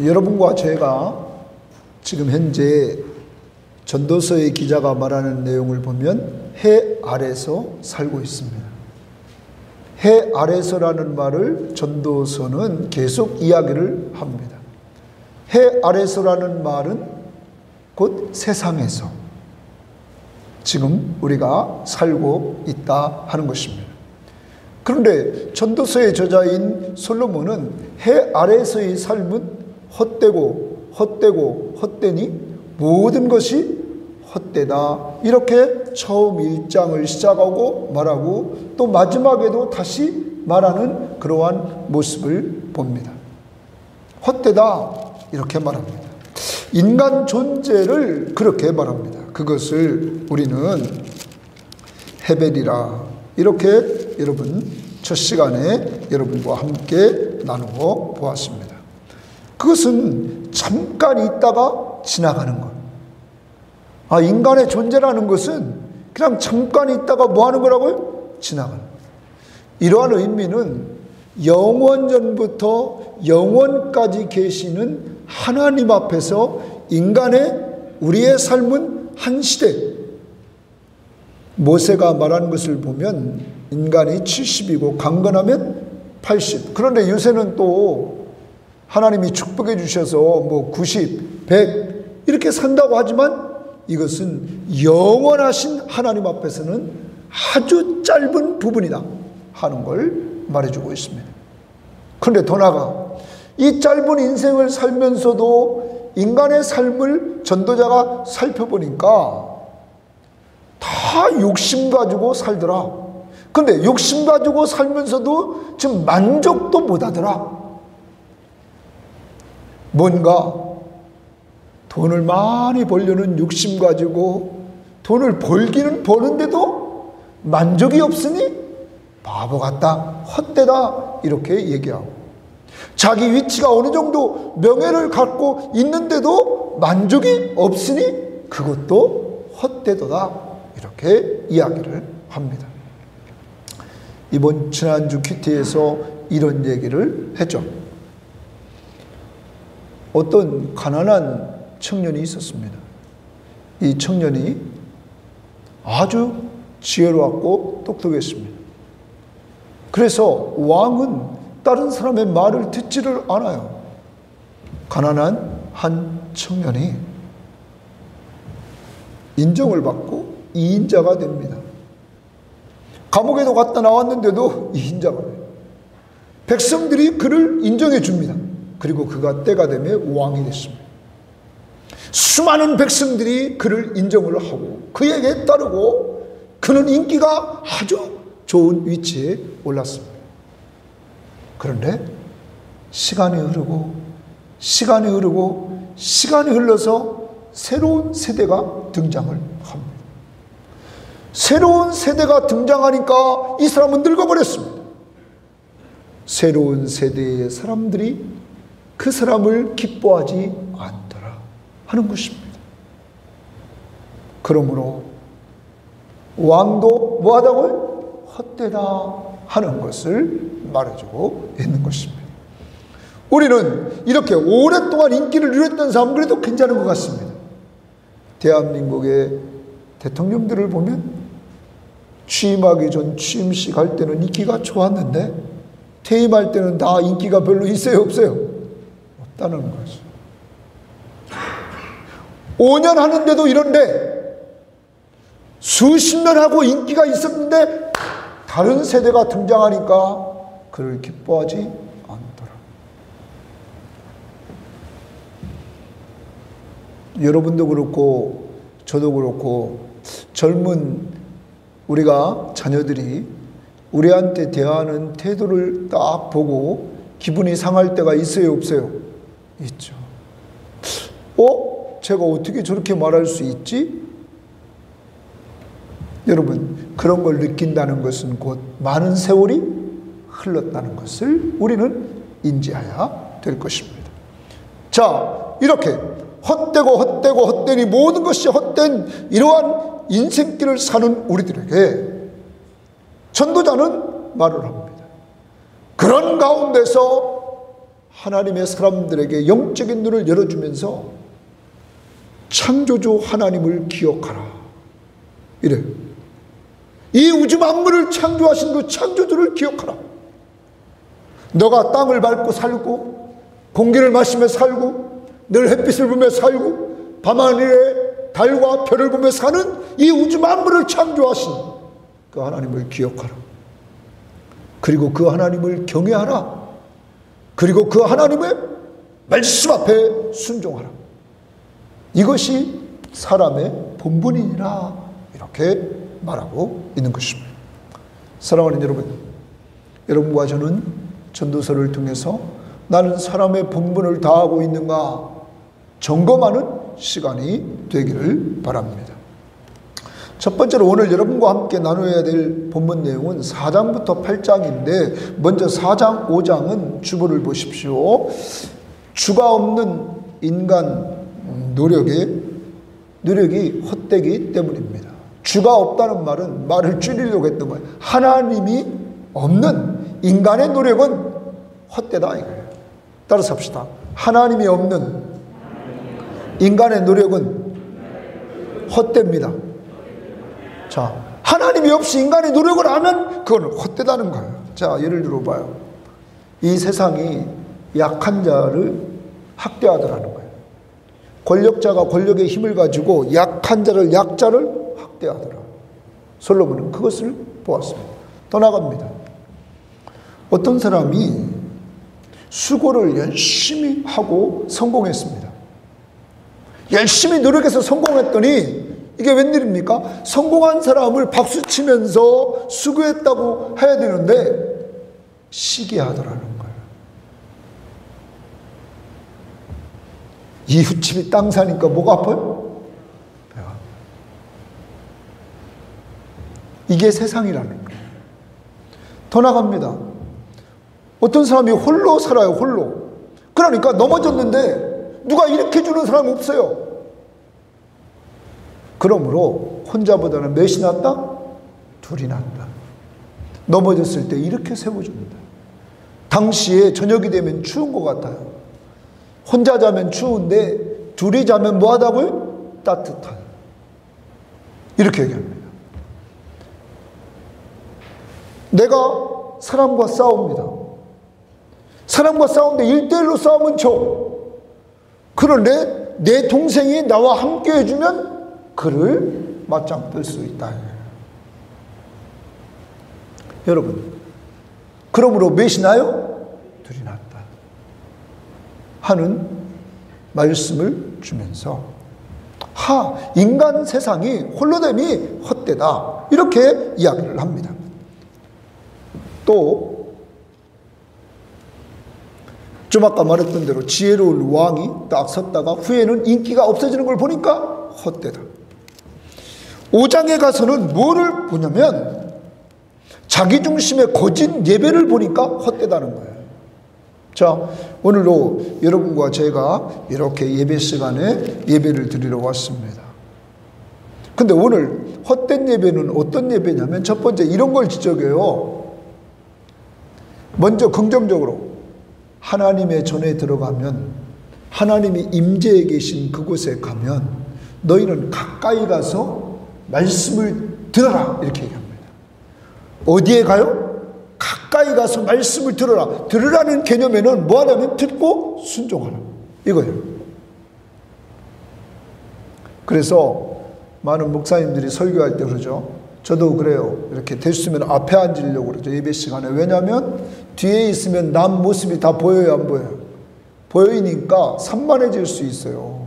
여러분과 제가 지금 현재 전도서의 기자가 말하는 내용을 보면 해 아래서 살고 있습니다. 해 아래서라는 말을 전도서는 계속 이야기를 합니다. 해 아래서라는 말은 곧 세상에서 지금 우리가 살고 있다 하는 것입니다. 그런데 전도서의 저자인 솔로몬은 해 아래서의 삶은 헛되니 모든 것이 헛되다, 이렇게 처음 1장을 시작하고 말하고 또 마지막에도 다시 말하는 그러한 모습을 봅니다. 헛되다 이렇게 말합니다. 인간 존재를 그렇게 말합니다. 그것을 우리는 헤벨이라 이렇게 여러분 첫 시간에 여러분과 함께 나누어 보았습니다. 그것은 잠깐 있다가 지나가는 것. 인간의 존재라는 것은 그냥 잠깐 있다가 뭐 하는 거라고요? 지나가는 것. 이러한 의미는 영원전부터 영원까지 계시는 하나님 앞에서 우리의 삶은 한 시대. 모세가 말한 것을 보면 인간이 70이고 강건하면 80. 그런데 요새는 또 하나님이 축복해 주셔서 90, 100 이렇게 산다고 하지만 이것은 영원하신 하나님 앞에서는 아주 짧은 부분이다 하는 걸 말해주고 있습니다. 그런데 더 나아가 이 짧은 인생을 살면서도 인간의 삶을 전도자가 살펴보니까 다 욕심 가지고 살더라. 그런데 욕심 가지고 살면서도 지금 만족도 못하더라. 뭔가 돈을 많이 벌려는 욕심 가지고 돈을 벌기는 버는데도 만족이 없으니 바보 같다, 헛되다 이렇게 얘기하고, 자기 위치가 어느 정도 명예를 갖고 있는데도 만족이 없으니 그것도 헛되도다 이렇게 이야기를 합니다. 지난주 큐티에서 이런 얘기를 했죠. 어떤 가난한 청년이 있었습니다. 이 청년이 아주 지혜로웠고 똑똑했습니다. 그래서 왕은 다른 사람의 말을 듣지를 않아요. 가난한 한 청년이 인정을 받고 2인자가 됩니다. 감옥에도 갔다 나왔는데도 2인자가 돼요. 백성들이 그를 인정해 줍니다. 그리고 그가 때가 되면 왕이 됐습니다. 수많은 백성들이 그를 인정을 하고 그에게 따르고 그는 인기가 아주 좋은 위치에 올랐습니다. 그런데 시간이 흘러서 새로운 세대가 등장을 합니다. 새로운 세대가 등장하니까 이 사람은 늙어버렸습니다. 새로운 세대의 사람들이 그 사람을 기뻐하지 않더라 하는 것입니다. 그러므로 왕도 뭐하다고요? 헛되다 하는 것을 말해주고 있는 것입니다. 우리는 이렇게 오랫동안 인기를 누렸던 사람은 그래도 괜찮은 것 같습니다. 대한민국의 대통령들을 보면 취임하기 전 취임식 할 때는 인기가 좋았는데 퇴임할 때는 다 인기가 별로 있어요, 없어요? 없다는 거죠. 5년 하는데도 이런데 수십 년 하고 인기가 있었는데 다른 세대가 등장하니까 그를 기뻐하지 않더라. 여러분도 그렇고 저도 그렇고 젊은 우리가 자녀들이 우리한테 대하는 태도를 딱 보고 기분이 상할 때가 있어요, 없어요? 있죠. 제가 어떻게 저렇게 말할 수 있지? 여러분, 그런 걸 느낀다는 것은 곧 많은 세월이 흘렀다는 것을 우리는 인지해야 될 것입니다. 자, 이렇게 헛되니 모든 것이 헛된 이러한 인생길을 사는 우리들에게 전도자는 말을 합니다. 그런 가운데서 하나님의 사람들에게 영적인 눈을 열어주면서 창조주 하나님을 기억하라. 이래. 이 우주 만물을 창조하신 그 창조주를 기억하라. 너가 땅을 밟고 살고 공기를 마시며 살고 늘 햇빛을 보며 살고 밤하늘에 달과 별을 보며 사는 이 우주 만물을 창조하신 그 하나님을 기억하라. 그리고 그 하나님을 경외하라. 그리고 그 하나님의 말씀 앞에 순종하라. 이것이 사람의 본분이니라. 이렇게 말하고 있는 것입니다. 사랑하는 여러분, 여러분과 저는 전도서를 통해서 나는 사람의 본분을 다하고 있는가 점검하는 시간이 되기를 바랍니다. 첫 번째로 오늘 여러분과 함께 나누어야 될 본문 내용은 4장부터 8장인데 먼저 4장, 5장은 주보를 보십시오. 주가 없는 인간 노력이 헛되기 때문입니다. 주가 없다는 말은 말을 줄이려고 했던 거예요. 하나님이 없는 인간의 노력은 헛되다 이거예요. 따라서 합시다. 하나님이 없는 인간의 노력은 헛됩니다. 자, 하나님이 없이 인간의 노력을 하면 그건 헛되다는 거예요. 자, 예를 들어봐요. 이 세상이 약한 자를 학대하더라는 거예요. 권력자가 권력의 힘을 가지고 약한 자를, 약자를 학대하더라. 솔로몬은 그것을 보았습니다. 더 나갑니다. 어떤 사람이 수고를 열심히 하고 성공했습니다. 열심히 노력해서 성공했더니 이게 웬일입니까? 성공한 사람을 박수치면서 수고했다고 해야 되는데 시기하더라는 거예요. 이웃집이 땅 사니까 뭐가 아파요? 배가. 이게 세상이라는 거예요. 더 나갑니다. 어떤 사람이 홀로 살아요. 홀로. 그러니까 넘어졌는데 누가 일으켜주는 사람이 없어요. 그러므로 혼자보다는 몇이 낫다? 둘이 낫다. 넘어졌을 때 이렇게 세워줍니다. 당시에 저녁이 되면 추운 것 같아요. 혼자 자면 추운데 둘이 자면 뭐하다고요? 따뜻한. 이렇게 얘기합니다. 내가 사람과 싸웁니다. 사람과 싸우는데 1대1로 싸우면 져. 그런데 내 동생이 나와 함께 해주면 그를 맞짱 뜰 수 있다. 여러분, 그러므로 몇이 나요? 둘이 낫다 하는 말씀을 주면서 인간 세상이 홀로됨이 헛되다 이렇게 이야기를 합니다. 또 좀 아까 말했던 대로 지혜로운 왕이 딱 섰다가 후에는 인기가 없어지는 걸 보니까 헛되다. 5장에 가서는 뭐를 보냐면 자기중심의 거짓 예배를 보니까 헛되다는 거예요. 자, 오늘도 여러분과 제가 이렇게 예배 시간에 예배를 드리러 왔습니다. 근데 오늘 헛된 예배는 어떤 예배냐면 첫 번째 이런 걸 지적해요. 먼저 긍정적으로 하나님의 전에 들어가면 하나님이 임재해 계신 그곳에 가면 너희는 가까이 가서 말씀을 들어라 이렇게 얘기합니다. 어디에 가요? 가까이 가서 말씀을 들어라. 들으라는 개념에는 뭐 하냐면 듣고 순종하라 이거예요. 그래서 많은 목사님들이 설교할 때 그러죠. 저도 그래요. 이렇게 됐으면 앞에 앉으려고 그러죠. 예배 시간에. 왜냐하면 뒤에 있으면 남 모습이 다 보여요, 안 보여요? 보이니까 산만해질 수 있어요.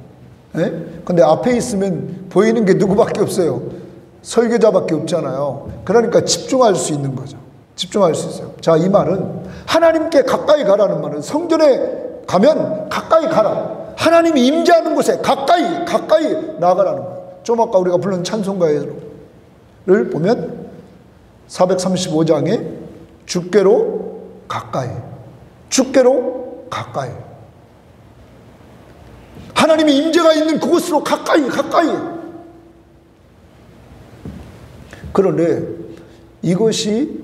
근데 앞에 있으면 보이는 게 누구밖에 없어요? 설교자밖에 없잖아요. 그러니까 집중할 수 있는 거죠. 집중할 수 있어요. 자, 이 말은 하나님께 가까이 가라는 말은 성전에 가면 가까이 가라. 하나님이 임재하는 곳에 가까이 나가라는 거예요. 좀 아까 우리가 부른 찬송가를 보면 435장에 주께로 가까이 하나님의 임재가 있는 그곳으로 가까이 그런데 이것이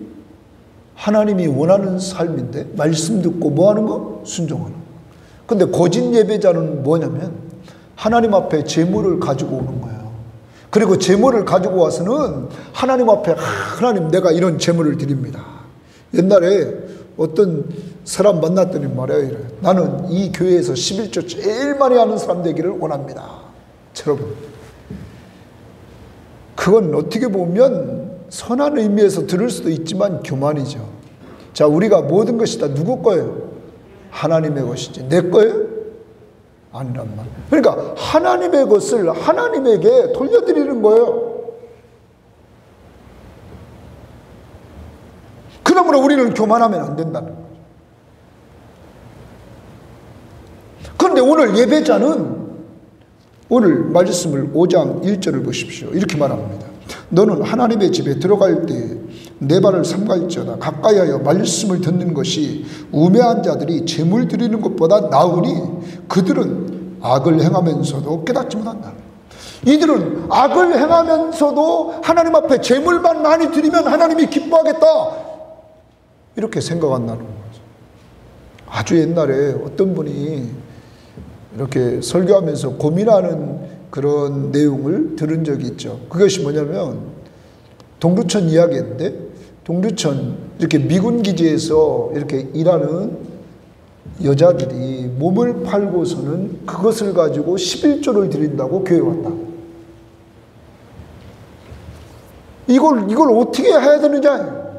하나님이 원하는 삶인데 말씀 듣고 뭐 하는 거? 순종하는 거. 근데 거짓 예배자는 뭐냐면 하나님 앞에 제물을 가지고 오는 거예요. 그리고 제물을 가지고 와서는 하나님 앞에 하나님 내가 이런 제물을 드립니다. 옛날에 어떤 사람 만났더니 말이에요. 이래. 나는 이 교회에서 11조 제일 많이 하는 사람 되기를 원합니다. 여러분, 그건 어떻게 보면 선한 의미에서 들을 수도 있지만 교만이죠. 자, 우리가 모든 것이 다 누구 거예요? 하나님의 것이지 내 거예요? 아니란 말. 그러니까 하나님의 것을 하나님에게 돌려드리는 거예요. 그러므로 우리는 교만하면 안 된다는 거죠. 그런데 오늘 예배자는 오늘 말씀을 5장 1절을 보십시오. 이렇게 말합니다. 너는 하나님의 집에 들어갈 때 내 발을 삼갈지어다. 가까이하여 말씀을 듣는 것이 우매한 자들이 제물 드리는 것보다 나으니 그들은 악을 행하면서도 깨닫지 못한다. 이들은 악을 행하면서도 하나님 앞에 제물만 많이 드리면 하나님이 기뻐하겠다, 이렇게 생각한다는 거죠. 아주 옛날에 어떤 분이 이렇게 설교하면서 고민하는 그런 내용을 들은 적이 있죠. 그것이 뭐냐면 동두천 이야기인데, 동두천 이렇게 미군 기지에서 이렇게 일하는 여자들이 몸을 팔고서는 그것을 가지고 11조를 드린다고 교회에 왔다. 이걸 어떻게 해야 되느냐?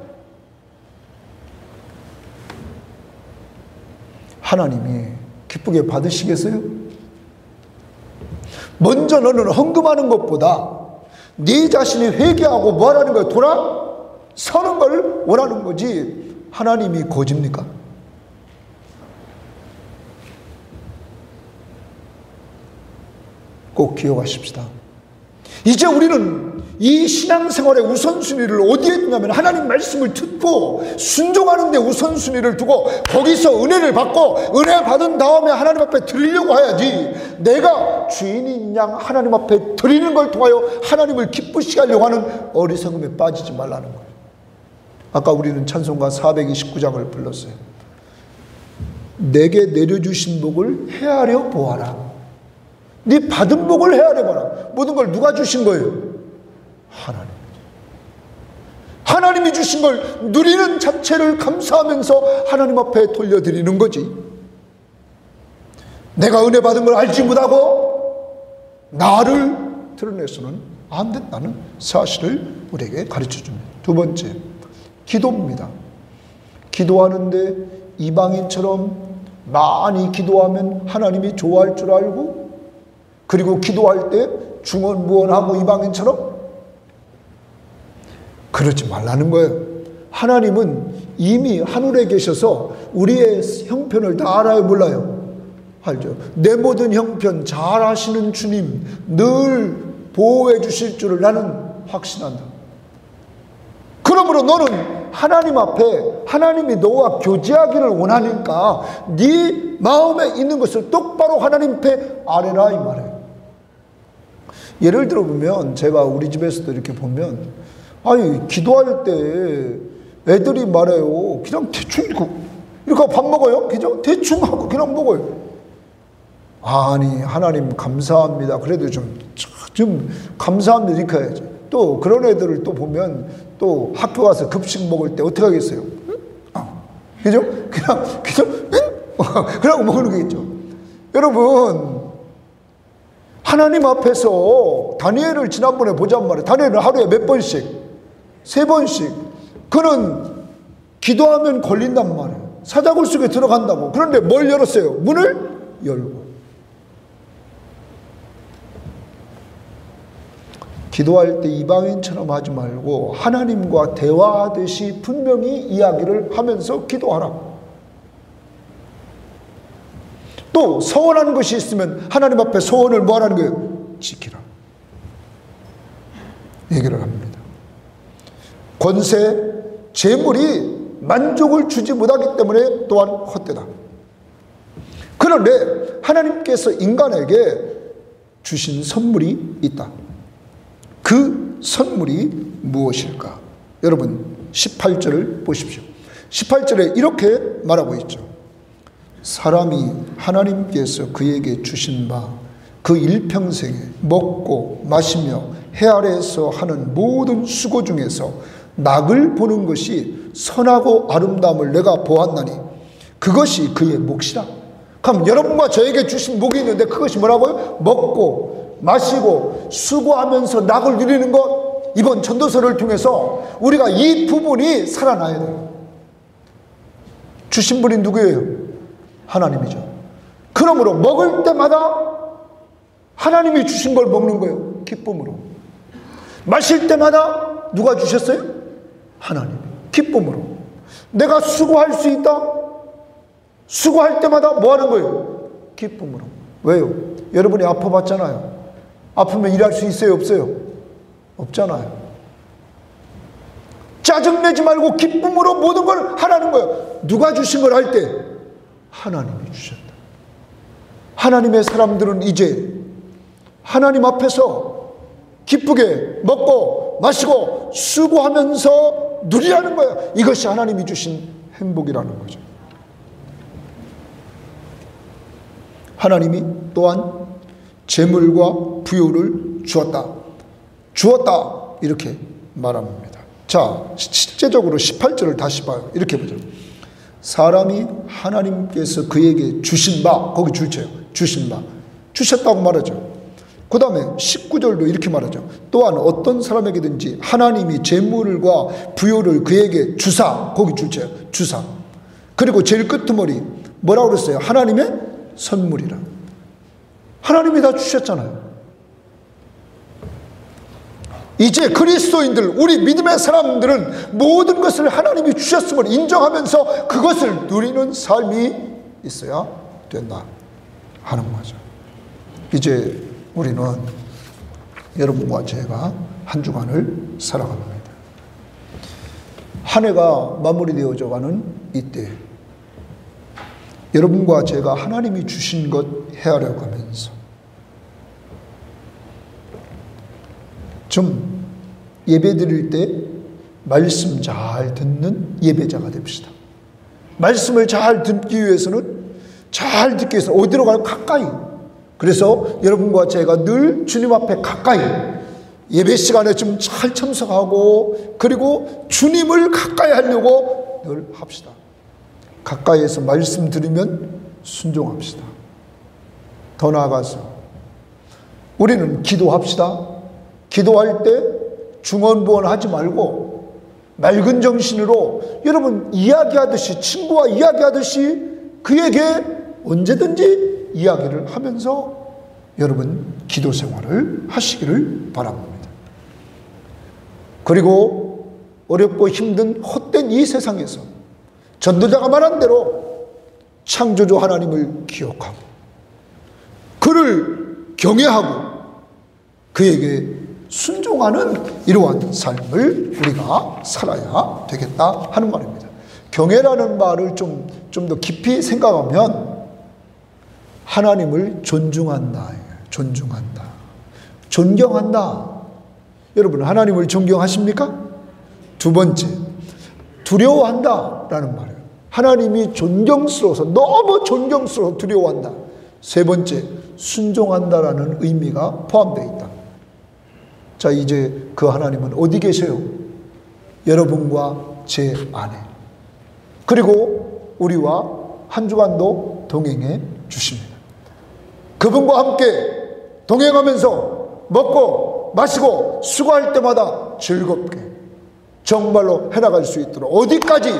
하나님이 기쁘게 받으시겠어요? 먼저 너는 헌금하는 것보다 네 자신이 회개하고 뭐 하라는 거야? 돌아서는 걸 원하는 거지. 하나님이 거짓입니까? 꼭 기억하십시다. 이제 우리는 이 신앙생활의 우선순위를 어디에 두냐면 하나님 말씀을 듣고 순종하는 데 우선순위를 두고 거기서 은혜를 받고 은혜 받은 다음에 하나님 앞에 드리려고 해야지, 내가 주인인 양 하나님 앞에 드리는 걸 통하여 하나님을 기쁘시게 하려고 하는 어리석음에 빠지지 말라는 거예요. 아까 우리는 찬송가 429장을 불렀어요. 내게 내려주신 복을 헤아려 보아라. 네 받은 복을 헤아려 보아라. 모든 걸 누가 주신 거예요? 하나님. 하나님이 주신 걸 누리는 자체를 감사하면서 하나님 앞에 돌려드리는 거지. 내가 은혜 받은 걸 알지 못하고 나를 드러내서는 안 된다는 사실을 우리에게 가르쳐 줍니다. 두 번째, 기도입니다. 기도하는데 이방인처럼 많이 기도하면 하나님이 좋아할 줄 알고, 그리고 기도할 때 중언부언하고 이방인처럼 그러지 말라는 거예요. 하나님은 이미 하늘에 계셔서 우리의 형편을 다 알아요, 몰라요? 알죠. 내 모든 형편 잘 아시는 주님 늘 보호해 주실 줄을 나는 확신한다. 그러므로 너는 하나님 앞에 하나님이 너와 교제하기를 원하니까 네 마음에 있는 것을 똑바로 하나님 앞에 아뢰라, 이 말이에요. 예를 들어 보면 제가 우리 집에서도 이렇게 보면 기도할 때 애들이 말해요. 그냥 대충 이렇게 밥 먹어요. 그죠? 대충 하고 그냥 먹어요. 아니, 하나님 감사합니다. 그래도 좀 감사합니다 이렇게 해야지. 또 그런 애들을 또 보면 또 학교 가서 급식 먹을 때 어떻게 하겠어요? 그죠? 그냥 먹는 게 있죠. 여러분, 하나님 앞에서 다니엘을 지난번에 보자면 말이에요. 다니엘은 하루에 몇 번씩? 3번씩. 그는 기도하면 걸린단 말이에요. 사자굴 속에 들어간다고. 그런데 뭘 열었어요? 문을 열고. 기도할 때 이방인처럼 하지 말고 하나님과 대화하듯이 분명히 이야기를 하면서 기도하라. 또 서원하는 것이 있으면 하나님 앞에 소원을 뭐 하라는 거예요? 지키라. 얘기를 합니다. 권세, 재물이 만족을 주지 못하기 때문에 또한 헛되다. 그런데 하나님께서 인간에게 주신 선물이 있다. 그 선물이 무엇일까? 여러분 18절을 보십시오. 18절에 이렇게 말하고 있죠. 사람이 하나님께서 그에게 주신 바 그 일평생에 먹고 마시며 해 아래에서 하는 모든 수고 중에서 낙을 보는 것이 선하고 아름다움을 내가 보았나니 그것이 그의 몫이다. 그럼 여러분과 저에게 주신 복이 있는데 그것이 뭐라고요? 먹고 마시고 수고하면서 낙을 누리는 것. 이번 전도서를 통해서 우리가 이 부분이 살아나야 돼요. 주신 분이 누구예요? 하나님이죠. 그러므로 먹을 때마다 하나님이 주신 걸 먹는 거예요. 기쁨으로. 마실 때마다 누가 주셨어요? 하나님. 기쁨으로. 내가 수고할 수 있다? 수고할 때마다 뭐 하는 거예요? 기쁨으로. 왜요? 여러분이 아파봤잖아요. 아프면 일할 수 있어요? 없어요? 없잖아요. 짜증내지 말고 기쁨으로 모든 걸 하라는 거예요. 누가 주신 걸 할 때? 하나님이 주셨다. 하나님의 사람들은 이제 하나님 앞에서 기쁘게 먹고 마시고 수고하면서 누리라는 거예요. 이것이 하나님이 주신 행복이라는 거죠. 하나님이 또한 재물과 부요를 주었다. 주었다. 이렇게 말합니다. 자, 실제적으로 18절을 다시 봐요. 이렇게 보죠. 사람이 하나님께서 그에게 주신 바, 거기 줄쳐요. 주신 바. 주셨다고 말하죠. 그 다음에 19절도 이렇게 말하죠. 또한 어떤 사람에게든지 하나님이 재물과 부요를 그에게 주사, 거기 줄쳐요. 주사. 그리고 제일 끄트머리 뭐라고 그랬어요? 하나님의 선물이라. 하나님이 다 주셨잖아요. 이제 그리스도인들, 우리 믿음의 사람들은 모든 것을 하나님이 주셨음을 인정하면서 그것을 누리는 삶이 있어야 된다 하는 거죠. 이제 우리는 여러분과 제가 한 주간을 살아갑니다. 한 해가 마무리되어져 가는 이때 여러분과 제가 하나님이 주신 것 헤아려 가면서 좀 예배 드릴 때 말씀 잘 듣는 예배자가 됩시다. 말씀을 잘 듣기 위해서는 잘 듣기 위해서 어디로 가요? 가까이. 그래서 여러분과 제가 늘 주님 앞에 가까이 예배 시간에 좀 잘 참석하고 그리고 주님을 가까이 하려고 늘 합시다. 가까이에서 말씀 들으면 순종합시다. 더 나아가서 우리는 기도합시다. 기도할 때 중언부언 하지 말고 맑은 정신으로 여러분 이야기하듯이 친구와 이야기하듯이 그에게 언제든지 이야기를 하면서 여러분 기도 생활을 하시기를 바랍니다. 그리고 어렵고 힘든 헛된 이 세상에서 전도자가 말한 대로 창조주 하나님을 기억하고 그를 경외하고 그에게 순종하는 이러한 삶을 우리가 살아야 되겠다 하는 말입니다. 경외라는 말을 좀 더 깊이 생각하면 하나님을 존중한다. 존중한다. 존경한다. 여러분 하나님을 존경하십니까? 두 번째, 두려워한다 라는 말이에요. 하나님이 존경스러워서 너무 존경스러워서 두려워한다. 세 번째, 순종한다라는 의미가 포함되어 있다. 자, 이제 그 하나님은 어디 계세요? 여러분과 제 안에. 그리고 우리와 한 주간도 동행해 주십니다. 그분과 함께 동행하면서 먹고 마시고 수고할 때마다 즐겁게 정말로 해나갈 수 있도록 어디까지?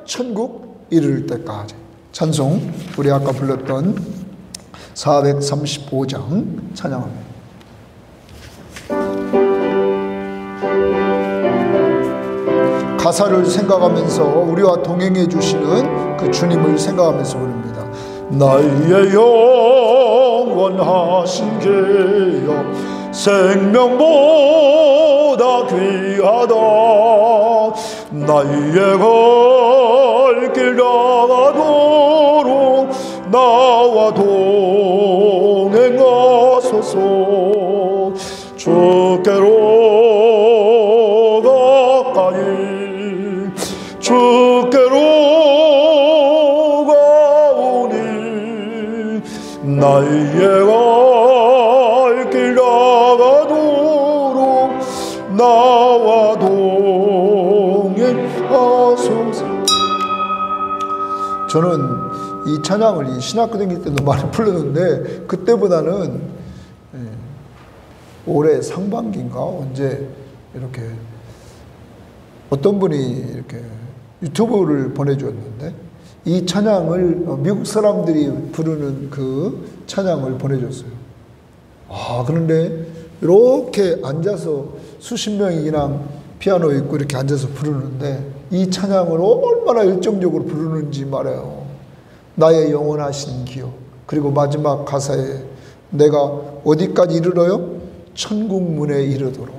천국 이를 때까지. 찬송 우리 아까 불렀던 435장 찬양합니다. 가사를 생각하면서 우리와 동행해 주시는 그 주님을 생각하면서 부릅니다. 나의 영원하신 계여 생명보다 귀하다. 나의 갈 길 나가도록 나와 동행하소서. 주께로 가까이 주께로 나와 동행하소서. 저는 이 찬양을 이 신학교 다닐 때도 많이 불렀는데 그때보다는 올해 상반기인가 언제 이렇게 어떤 분이 이렇게 유튜브를 보내주었는데 이 찬양을 미국 사람들이 부르는 그 찬양을 보내줬어요. 그런데 이렇게 앉아서 수십 명이 그냥 피아노 있고 이렇게 앉아서 부르는데 이 찬양을 얼마나 열정적으로 부르는지 말해요. 나의 영원하신 기억. 그리고 마지막 가사에 내가 어디까지 이르러요? 천국 문에 이르도록.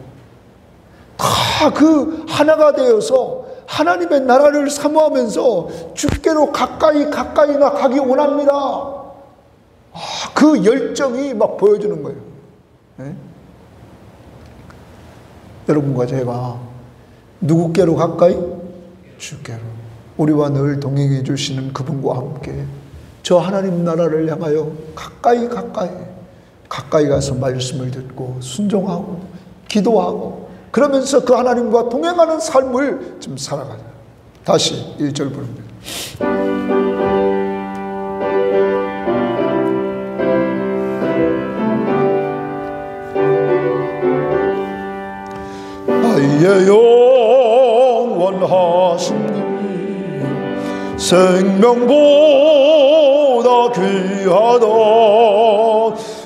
다 그 하나가 되어서 하나님의 나라를 사모하면서 주께로 가까이나 가기 원합니다. 그 열정이 막 보여주는 거예요. 네? 여러분과 제가 누구께로 가까이? 주께로. 우리와 늘 동행해 주시는 그분과 함께 저 하나님 나라를 향하여 가까이 가서 말씀을 듣고 순종하고 기도하고 그러면서 그 하나님과 동행하는 삶을 좀 살아가자. 다시 1절 부릅니다. 나의 영원하신 그 생명보다 귀하다.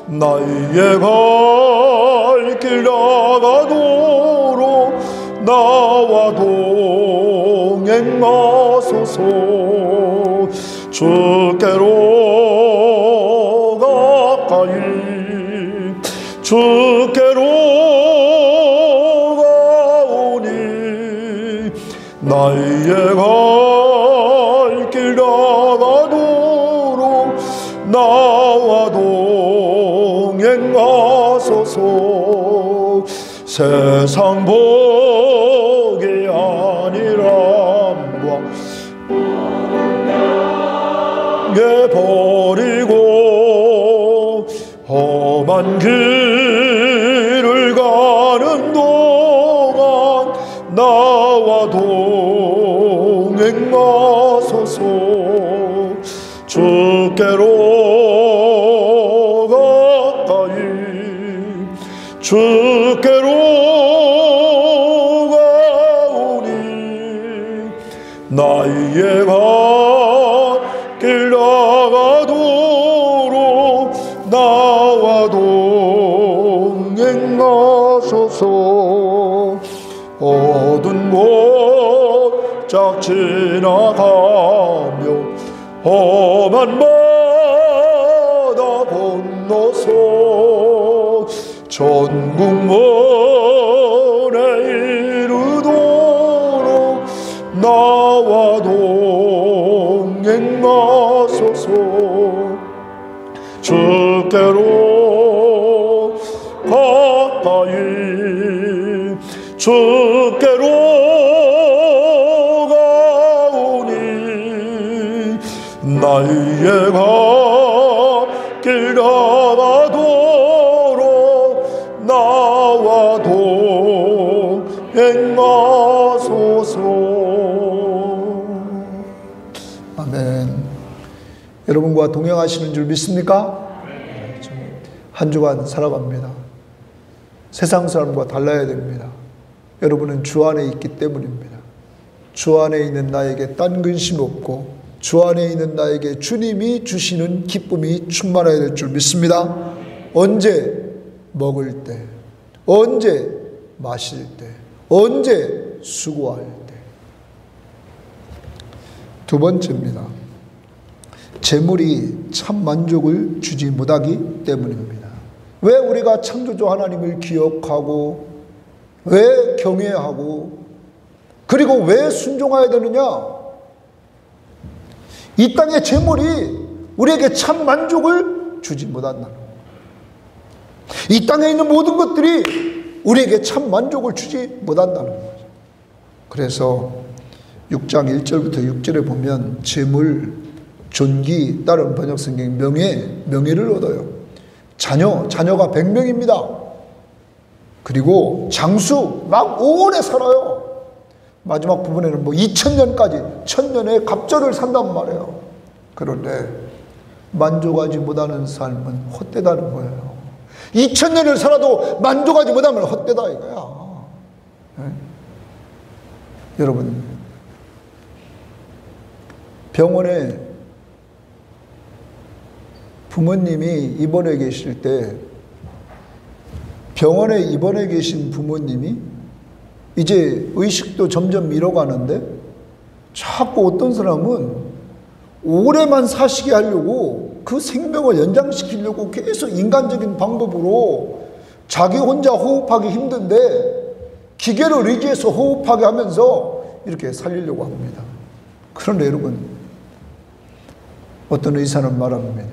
나의 갈 길 나가도록 나와 동행하소서. 주께로 가까이 주께로 가오니 나의 갈 길 나가도록 나와 동행하소서. 세상 복이 아니라 내 버리고 험한 길을 가는 동안 나와 동행하소서. 주께로 가까이 주께로 가오니 나의 길 나가도록 나와 동행하소서. 어두운 곳 쫙 지나가며 험한 바다 건너서 천국 문에 이르도록 나와 동행하소서. 주께로 가까이 주께로 가오니 나의 길 나가도록 나와 동행하소서. 아멘. 여러분과 동행하시는 줄 믿습니까? 한 주간 살아갑니다. 세상 사람과 달라야 됩니다. 여러분은 주 안에 있기 때문입니다. 주 안에 있는 나에게 딴 근심 없고 주 안에 있는 나에게 주님이 주시는 기쁨이 충만해야 될 줄 믿습니다. 언제 먹을 때, 언제 마실 때, 언제 수고할 때. 두 번째입니다. 재물이 참 만족을 주지 못하기 때문입니다. 왜 우리가 창조주 하나님을 기억하고 왜 경외하고 그리고 왜 순종해야 되느냐? 이 땅의 재물이 우리에게 참 만족을 주지 못한다는 거예요. 이 땅에 있는 모든 것들이 우리에게 참 만족을 주지 못한다는 거죠. 그래서 6장 1절부터 6절에 보면 재물, 존귀, 다른 번역성경 명예를 얻어요. 자녀가 100명입니다. 그리고 장수 막 오래 살아요. 마지막 부분에는 2000년까지 1000년의 갑절을 산단 말이에요. 그런데 만족하지 못하는 삶은 헛되다는 거예요. 2000년을 살아도 만족하지 못하면 헛되다 이거야. 네? 여러분, 병원에 부모님이 입원해 계실 때, 병원에 입원해 계신 부모님이 이제 의식도 점점 잃어가는데 자꾸 어떤 사람은 오래만 사시게 하려고 그 생명을 연장시키려고 계속 인간적인 방법으로 자기 혼자 호흡하기 힘든데 기계를 의지해서 호흡하게 하면서 이렇게 살리려고 합니다. 그런데 여러분, 어떤 의사는 말합니다.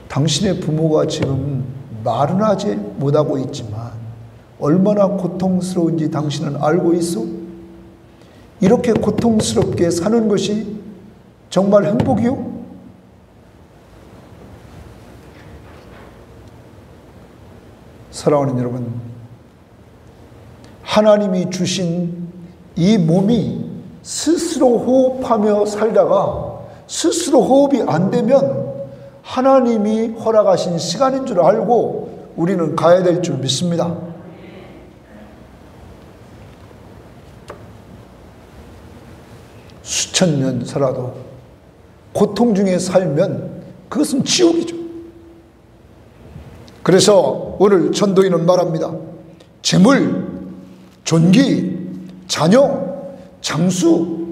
당신의 부모가 지금 말은 하지 못하고 있지만 얼마나 고통스러운지 당신은 알고 있어? 이렇게 고통스럽게 사는 것이 정말 행복이요? 사랑하는 여러분, 하나님이 주신 이 몸이 스스로 호흡하며 살다가 스스로 호흡이 안 되면 하나님이 허락하신 시간인 줄 알고 우리는 가야 될 줄 믿습니다. 수천 년 살아도 고통 중에 살면 그것은 지옥이죠. 그래서 오늘 전도인은 말합니다. 재물, 존귀, 자녀, 장수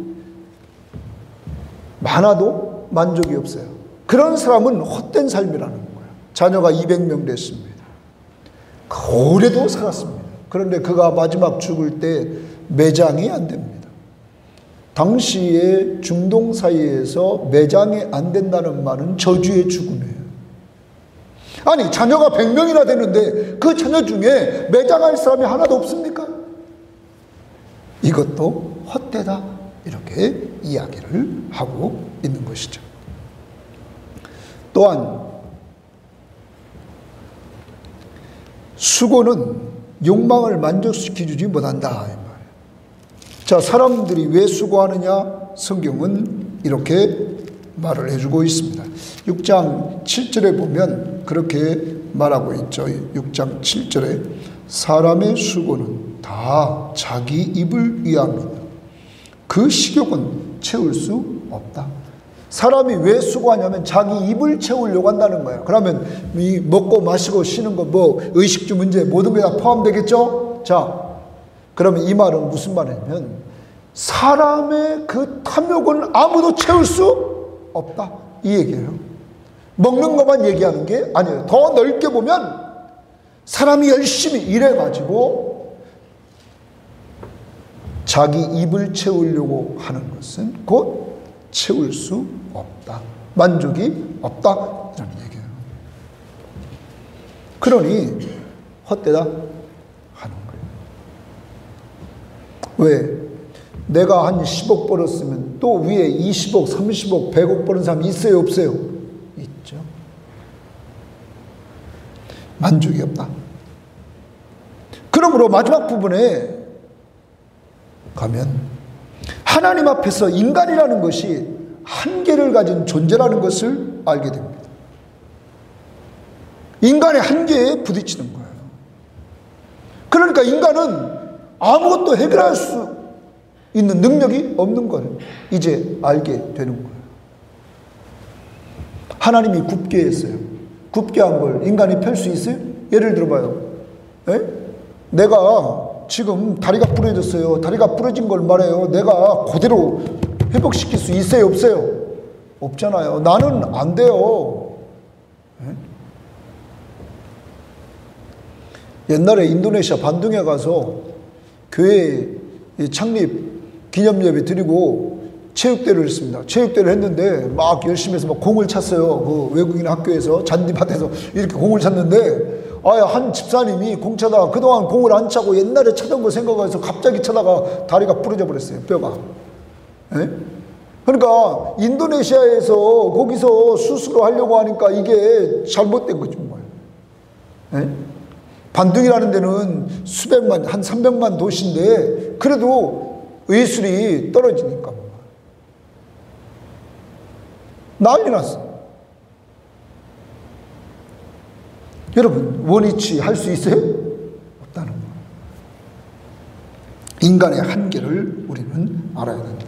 많아도 만족이 없어요. 그런 사람은 헛된 삶이라는 거예요. 자녀가 200명 됐습니다. 오래도 살았습니다. 그런데 그가 마지막 죽을 때 매장이 안 됩니다. 당시에 중동 사이에서 매장이 안 된다는 말은 저주의 죽음이에요. 아니, 자녀가 100명이나 되는데 그 자녀 중에 매장할 사람이 하나도 없습니까? 이것도 헛되다, 이렇게 이야기를 하고 있는 것이죠. 또한 수고는 욕망을 만족시켜주지 못한다. 자, 사람들이 왜 수고하느냐? 성경은 이렇게 말을 해주고 있습니다. 6장 7절에 보면 그렇게 말하고 있죠. 6장 7절에 사람의 수고는 다 자기 입을 위함이다. 그 식욕은 채울 수 없다. 사람이 왜 수고하냐면 자기 입을 채우려고 한다는 거예요. 그러면 이 먹고 마시고 쉬는 거 의식주 문제 모든 게 다 포함되겠죠? 자, 그러면 이 말은 무슨 말이냐면 사람의 그 탐욕은 아무도 채울 수 없다, 이 얘기예요. 먹는 것만 얘기하는 게 아니에요. 더 넓게 보면 사람이 열심히 일해가지고 자기 입을 채우려고 하는 것은 곧 채울 수 없다, 만족이 없다, 이런 얘기예요. 그러니 헛되다 하는 거예요. 왜? 내가 한 10억 벌었으면 또 위에 20억, 30억, 100억 버는 사람이 있어요, 없어요? 있죠. 만족이 없다. 그러므로 마지막 부분에 가면 하나님 앞에서 인간이라는 것이 한계를 가진 존재라는 것을 알게 됩니다. 인간의 한계에 부딪히는 거예요. 그러니까 인간은 아무것도 해결할 수 있는 능력이 없는 걸 이제 알게 되는 거예요. 하나님이 굽게 했어요. 굽게 한 걸 인간이 펼 수 있어요? 예를 들어봐요. 내가 지금 다리가 부러졌어요. 다리가 부러진 걸 말해요. 내가 그대로 회복시킬 수 있어요, 없어요? 없잖아요. 나는 안 돼요. 옛날에 인도네시아 반둥에 가서 교회 창립 기념예배 드리고 체육대회를 했습니다. 체육대회를 했는데 막 열심히 해서 막 공을 찼어요. 그 외국인 학교에서 잔디밭에서 이렇게 공을 찼는데 한 집사님이 공 차다가 그동안 공을 안 차고 옛날에 차던 거 생각해서 갑자기 차다가 다리가 부러져 버렸어요, 뼈가. 그러니까 인도네시아에서 거기서 수술을 하려고 하니까 이게 잘못된 거죠, 뭐예요. 반둥이라는 데는 수백만, 한 300만 도시인데 그래도 의술이 떨어지니까 난리 났어. 여러분, 원위치 할 수 있어요? 없다는 거예요. 인간의 한계를 우리는 알아야 된다.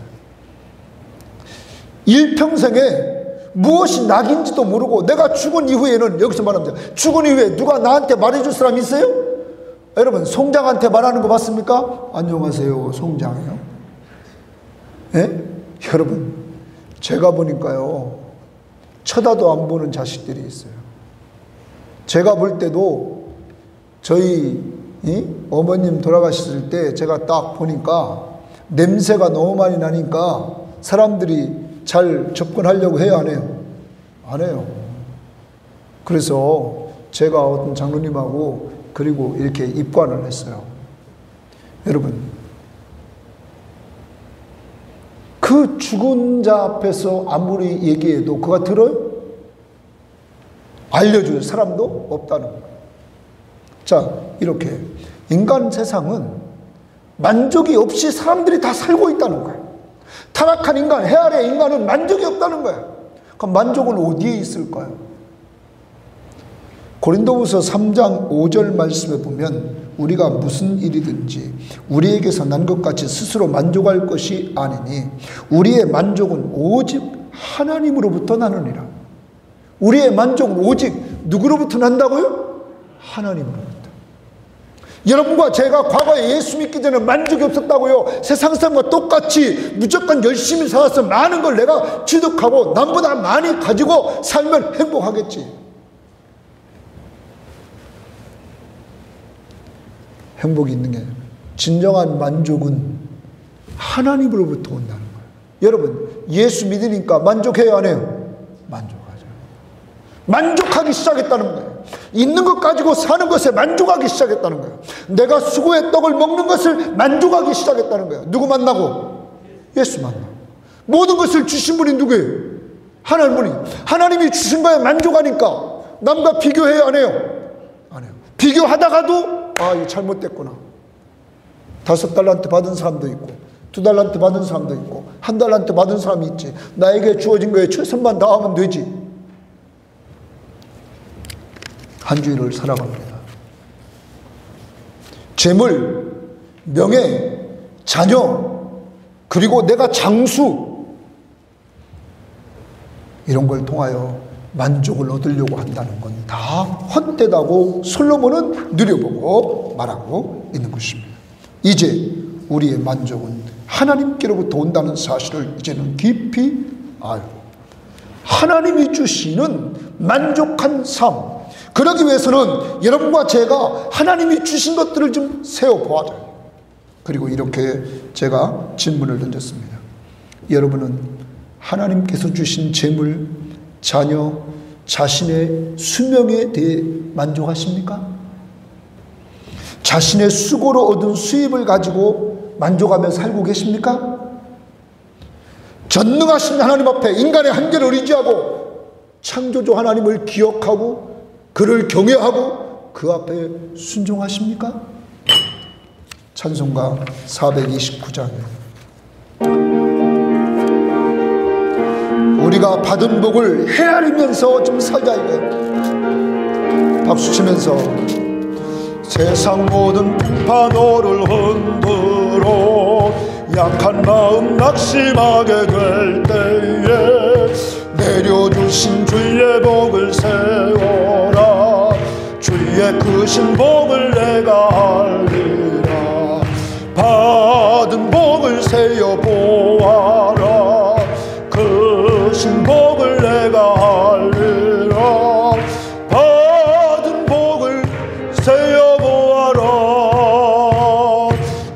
일평생에 무엇이 낙인지도 모르고 내가 죽은 이후에는, 여기서 말합니다, 죽은 이후에 누가 나한테 말해줄 사람 있어요? 여러분, 송장한테 말하는 거 봤습니까? 안녕하세요, 송장이요. 예? 여러분, 제가 보니까요, 쳐다도 안 보는 자식들이 있어요. 제가 볼 때도 저희 어머님 돌아가셨을 때 제가 딱 보니까 냄새가 너무 많이 나니까 사람들이 잘 접근하려고 해요, 안 해요? 안 해요. 그래서 제가 어떤 장로님하고 그리고 이렇게 입관을 했어요. 여러분, 그 죽은 자 앞에서 아무리 얘기해도 그가 들어요? 알려줄 사람도 없다는 거예요. 자, 이렇게 인간 세상은 만족이 없이 사람들이 다 살고 있다는 거예요. 타락한 인간, 해 아래 인간은 만족이 없다는 거예요. 그럼 만족은 어디에 있을까요? 고린도후서 3장 5절 말씀에 보면 우리가 무슨 일이든지 우리에게서 난 것 같이 스스로 만족할 것이 아니니 우리의 만족은 오직 하나님으로부터 나느니라. 우리의 만족은 오직 누구로부터 난다고요? 하나님으로부터. 여러분과 제가 과거에 예수 믿기 전에 만족이 없었다고요? 세상 사람과 똑같이 무조건 열심히 살아서 많은 걸 내가 취득하고 남보다 많이 가지고 살면 행복하겠지. 행복이 있는 게 아니라 진정한 만족은 하나님으로부터 온다는 거예요. 여러분, 예수 믿으니까 만족해요, 안 해요? 만족하죠. 만족하기 시작했다는 거예요. 있는 것 가지고 사는 것에 만족하기 시작했다는 거예요. 내가 수고의 떡을 먹는 것을 만족하기 시작했다는 거예요. 누구 만나고? 예수 만나고. 모든 것을 주신 분이 누구예요? 하나님이. 하나님이 주신 거에 만족하니까 남과 비교해요, 안 해요? 안 해요. 비교하다가도 아, 이거 잘못됐구나. 5달란트 받은 사람도 있고 2달란트 받은 사람도 있고 1달란트 받은 사람이 있지. 나에게 주어진 거에 최선만 다하면 되지. 한 주일을 살아갑니다. 재물, 명예, 자녀, 그리고 내가 장수, 이런 걸 통하여 만족을 얻으려고 한다는 건 다 헛되다고 솔로몬은 누려보고 말하고 있는 것입니다. 이제 우리의 만족은 하나님께로부터 온다는 사실을 이제는 깊이 알고 하나님이 주시는 만족한 삶, 그러기 위해서는 여러분과 제가 하나님이 주신 것들을 좀 세워보아야 돼요. 그리고 이렇게 제가 질문을 던졌습니다. 여러분은 하나님께서 주신 재물, 자녀, 자신의 수명에 대해 만족하십니까? 자신의 수고로 얻은 수입을 가지고 만족하며 살고 계십니까? 전능하신 하나님 앞에 인간의 한계를 의지하고 창조주 하나님을 기억하고 그를 경외하고 그 앞에 순종하십니까? 찬송가 429장. 우리가 받은 복을 헤아리면서 좀 살자 이거. 박수 치면서 세상 모든 풍파노를 흔들어 약한 마음 낙심하게 될 때에 내려주신 주의 복을 세워라. 주의 크신 복을 내가 알리라. 받은 복을 세어 보아라. 크신 복을 내가 알리라. 받은 복을 세어 보아라.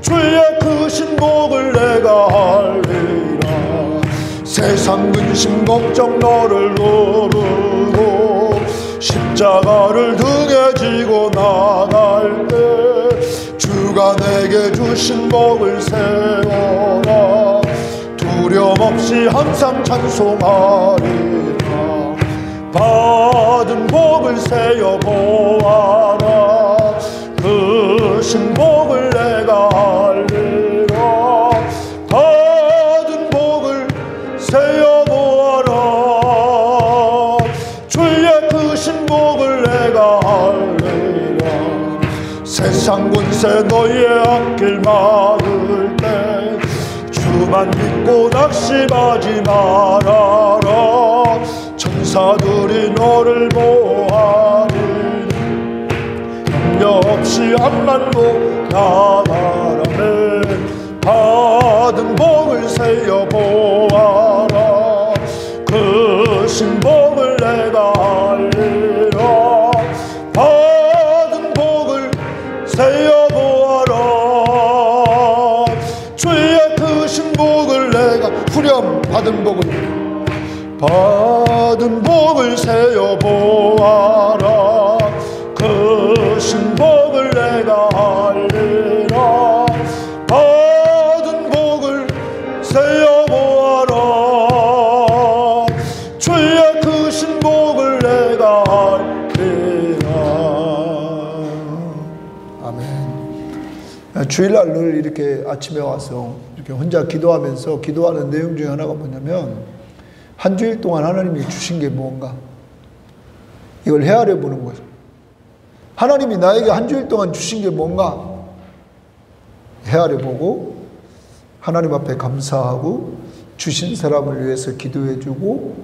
주의 크신 복을 내가 알리라. 세상 근심 걱정 너를 누르고 십자가를 등에 지고 나갈 때 주가 내게 주신 복을 세워라. 두려움 없이 항상 찬송하리라. 받은 복을 세어 보아라. 크신 복을 내가 알리라. 받은 복을 세어보아라. 주의 크신 복을 내가 알리라. 세상 권세 너희의 앞길 막을 때 주만 믿고 낙심하지 말아라. 천사들이 너를 보아하니 염려 없이 앞만보 나가라네. 받은 복을 세어보아라. 크신 복을 내가 알리라. 받은 복을 세어보아라. 주의 크신 복을 내가 후렴 받은 복을 세어보아라. 크신 복을 내가 알리라. 받은 복을 세어보아라. 주의 크신 복을 내가 알리라. 아멘. 주일날 늘 이렇게 아침에 와서 이렇게 혼자 기도하면서 기도하는 내용 중에 하나가 뭐냐면, 한 주일 동안 하나님이 주신 게 뭔가, 이걸 헤아려 보는 거죠. 하나님이 나에게 한 주일 동안 주신 게 뭔가 헤아려 보고 하나님 앞에 감사하고 주신 사람을 위해서 기도해 주고,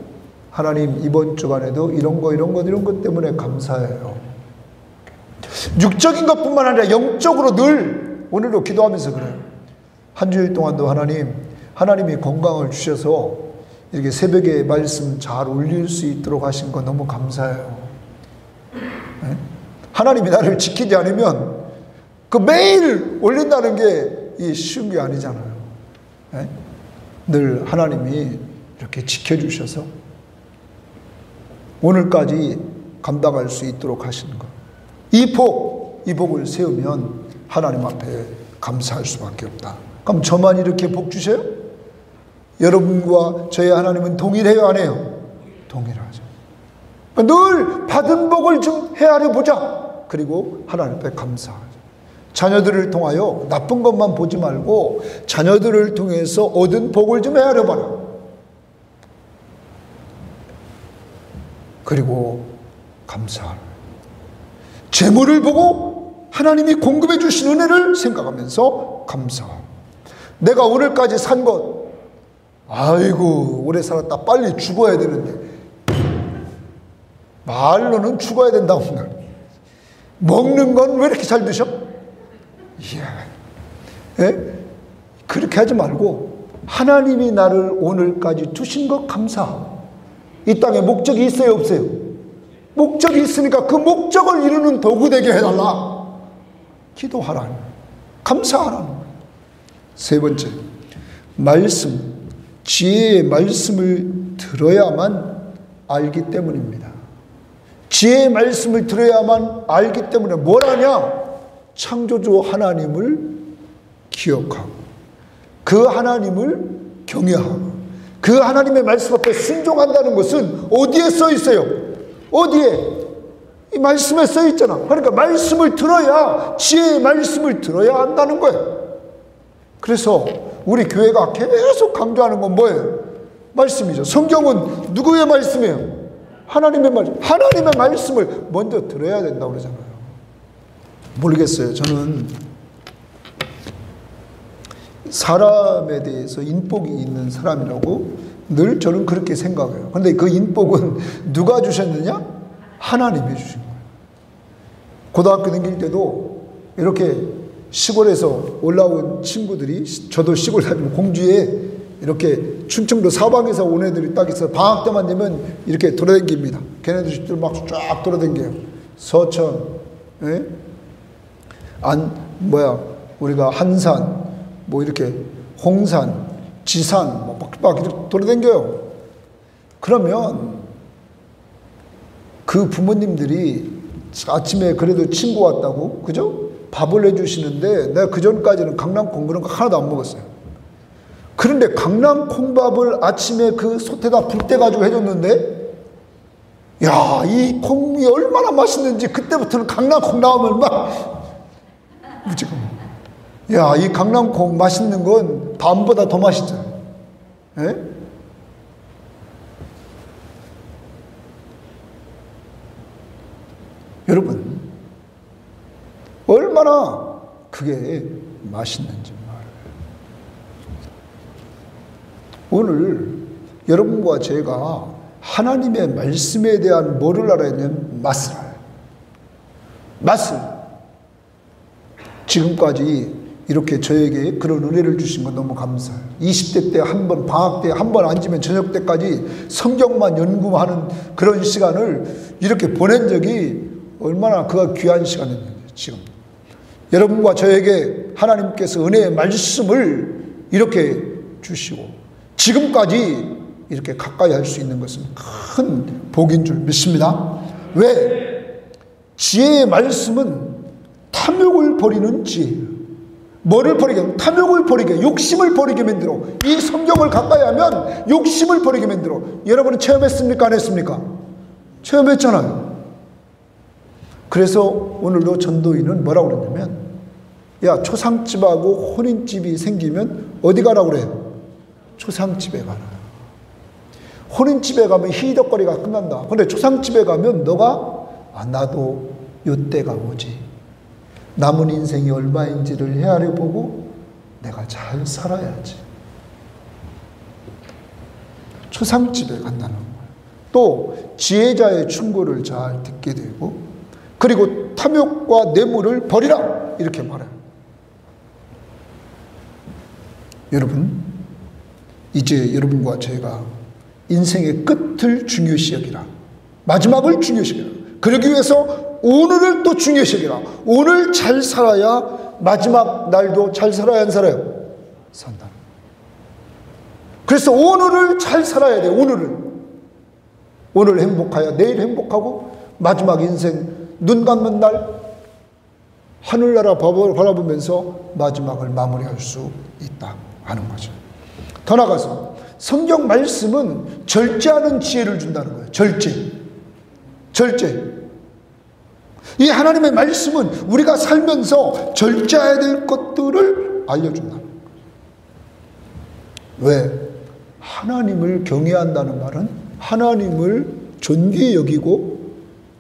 하나님 이번 주간에도 이런 것 때문에 감사해요. 육적인 것뿐만 아니라 영적으로 늘 오늘도 기도하면서 그래요. 한 주일 동안도 하나님이 건강을 주셔서 이렇게 새벽에 말씀 잘 올릴 수 있도록 하신 거 너무 감사해요. 네? 하나님이 나를 지키지 않으면 그 매일 올린다는 게 쉬운 게 아니잖아요. 네? 늘 하나님이 이렇게 지켜주셔서 오늘까지 감당할 수 있도록 하시는 것. 이 복을 세우면 하나님 앞에 감사할 수밖에 없다. 그럼 저만 이렇게 복 주셔요? 여러분과 저희 하나님은 동일해요, 안 해요? 동일하죠. 늘 받은 복을 좀 헤아려 보자. 그리고 하나님 앞에 감사하자. 자녀들을 통하여 나쁜 것만 보지 말고 자녀들을 통해서 얻은 복을 좀 헤아려 봐라. 그리고 감사하라. 재물을 보고 하나님이 공급해 주신 은혜를 생각하면서 감사하라. 내가 오늘까지 산 것, 아이고 오래 살았다, 빨리 죽어야 되는데, 말로는 죽어야 된다고 먹는 건 왜 이렇게 잘 드셔? 이야, 그렇게 하지 말고 하나님이 나를 오늘까지 두신 것 감사하고, 이 땅에 목적이 있어요, 없어요? 목적이 있으니까 그 목적을 이루는 도구 되게 해달라. 기도하라는, 감사하라는 거예요. 세 번째, 지혜의 말씀을 들어야만 알기 때문입니다. 지혜의 말씀을 들어야만 알기 때문에 뭘 하냐? 창조주 하나님을 기억하고 그 하나님을 경외하고 그 하나님의 말씀 앞에 순종한다는 것은 어디에 써 있어요? 어디에? 이 말씀에 써 있잖아. 그러니까 말씀을 들어야, 지혜의 말씀을 들어야 한다는 거예요. 그래서 우리 교회가 계속 강조하는 건 뭐예요? 말씀이죠. 성경은 누구의 말씀이에요? 하나님의 말씀. 하나님의 말씀을 먼저 들어야 된다고 그러잖아요. 모르겠어요. 저는 사람에 대해서 인복이 있는 사람이라고 늘 저는 그렇게 생각해요. 그런데 그 인복은 누가 주셨느냐? 하나님이 주신 거예요. 고등학교 다닐 때도 이렇게 시골에서 올라온 친구들이, 저도 시골 살고 공주에 이렇게 충청도 사방에서 온 애들이 딱 있어서 방학 때만 되면 이렇게 돌아다닙니다. 걔네들 막 쫙 돌아다녀요. 서천, 우리가 한산, 뭐 이렇게 홍산, 지산, 막 이렇게 돌아다녀요. 그러면 그 부모님들이 아침에 그래도 친구 왔다고, 그죠? 밥을 해주시는데 내가 그전까지는 강낭콩 그런 거 하나도 안 먹었어요. 그런데 강낭콩밥을 아침에 그 솥에다 불 때 가지고 해줬는데, 야, 이 콩이 얼마나 맛있는지 그때부터는 강낭콩 나오면 막 무조건. 야, 이 강낭콩 맛있는 건 밤보다 더 맛있잖아요. 예? 여러분, 얼마나 그게 맛있는지 말이에요. 오늘 여러분과 제가 하나님의 말씀에 대한 뭐를 알아야 되냐면 맛을 알아요. 맛을. 지금까지 이렇게 저에게 그런 은혜를 주신 건 너무 감사해요. 20대 때 한 번, 방학 때 한 번 앉으면 저녁 때까지 성경만 연구하는 그런 시간을 이렇게 보낸 적이 얼마나 그가 귀한 시간이었는데, 지금 여러분과 저에게 하나님께서 은혜의 말씀을 이렇게 주시고 지금까지 이렇게 가까이 할 수 있는 것은 큰 복인 줄 믿습니다. 왜? 지혜의 말씀은 탐욕을 버리는 지혜예요. 뭐를 버리게 하면? 탐욕을 버리게, 욕심을 버리게 만들어. 이 성경을 가까이 하면 욕심을 버리게 만들어. 여러분은 체험했습니까? 안 했습니까? 체험했잖아요. 그래서 오늘도 전도인은 뭐라고 그러냐면, 야, 초상집하고 혼인집이 생기면 어디 가라고 그래요? 초상집에 가라. 혼인집에 가면 희덕거리가 끝난다. 근데 초상집에 가면 너가 나도 요때가 오지. 남은 인생이 얼마인지를 헤아려 보고 내가 잘 살아야지. 초상집에 간다는 거예요. 또 지혜자의 충고를 잘 듣게 되고, 그리고 탐욕과 뇌물을 버리라 이렇게 말해요. 여러분, 이제 여러분과 제가 인생의 끝을 중요시 여기라. 마지막을 중요시 여기라. 그러기 위해서 오늘을 또 중요시 여기라. 오늘 잘 살아야 마지막 날도 잘 살아야 안 살아요? 산다. 그래서 오늘을 잘 살아야 돼. 오늘 행복해야 내일 행복하고, 마지막 인생 눈 감는 날 하늘나라 바라보면서 마지막을 마무리할 수 있다 하는 거죠. 더 나아가서 성경 말씀은 절제하는 지혜를 준다는 거예요. 절제. 이 하나님의 말씀은 우리가 살면서 절제해야 될 것들을 알려준다는 거예요. 왜? 하나님을 경외한다는 말은 하나님을 존귀히 여기고,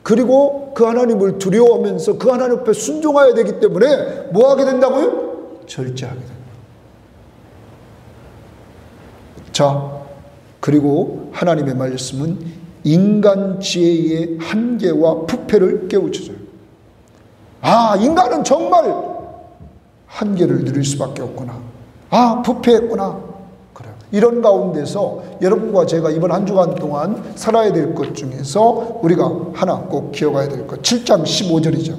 그리고 그 하나님을 두려워하면서 그 하나님 앞에 순종해야 되기 때문에 뭐 하게 된다고요? 절제하게 된다. 자, 그리고 하나님의 말씀은 인간 지혜의 한계와 부패를 깨우쳐줘요. 인간은 정말 한계를 누릴 수밖에 없구나. 부패했구나. 그래요. 이런 가운데서 여러분과 제가 이번 한 주간 동안 살아야 될 것 중에서 우리가 하나 꼭 기억해야 될 것. 7장 15절이죠.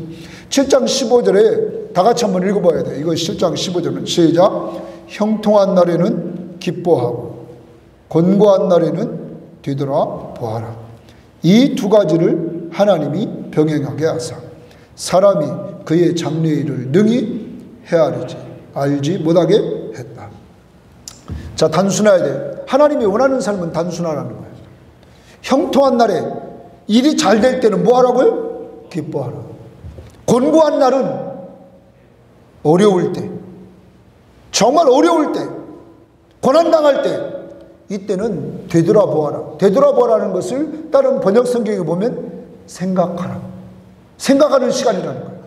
7장 15절에 다 같이 한번 읽어봐야 돼요. 이거 7장 15절은 시작. 형통한 날에는 기뻐하고 권고한 날에는 되돌아 보아라. 이 두 가지를 하나님이 병행하게 하사 사람이 그의 장래일을 능히 헤아리지 알지 못하게 했다. 자, 단순해야 돼. 하나님이 원하는 삶은 단순하라는 거예요. 형통한 날에 일이 잘 될 때는 뭐 하라고요? 기뻐하라. 권고한 날은 어려울 때, 정말 어려울 때, 고난당할 때, 이때는 되돌아보아라. 되돌아보아라는 것을 다른 번역 성경에 보면 생각하라. 생각하는 시간이라는 거예요.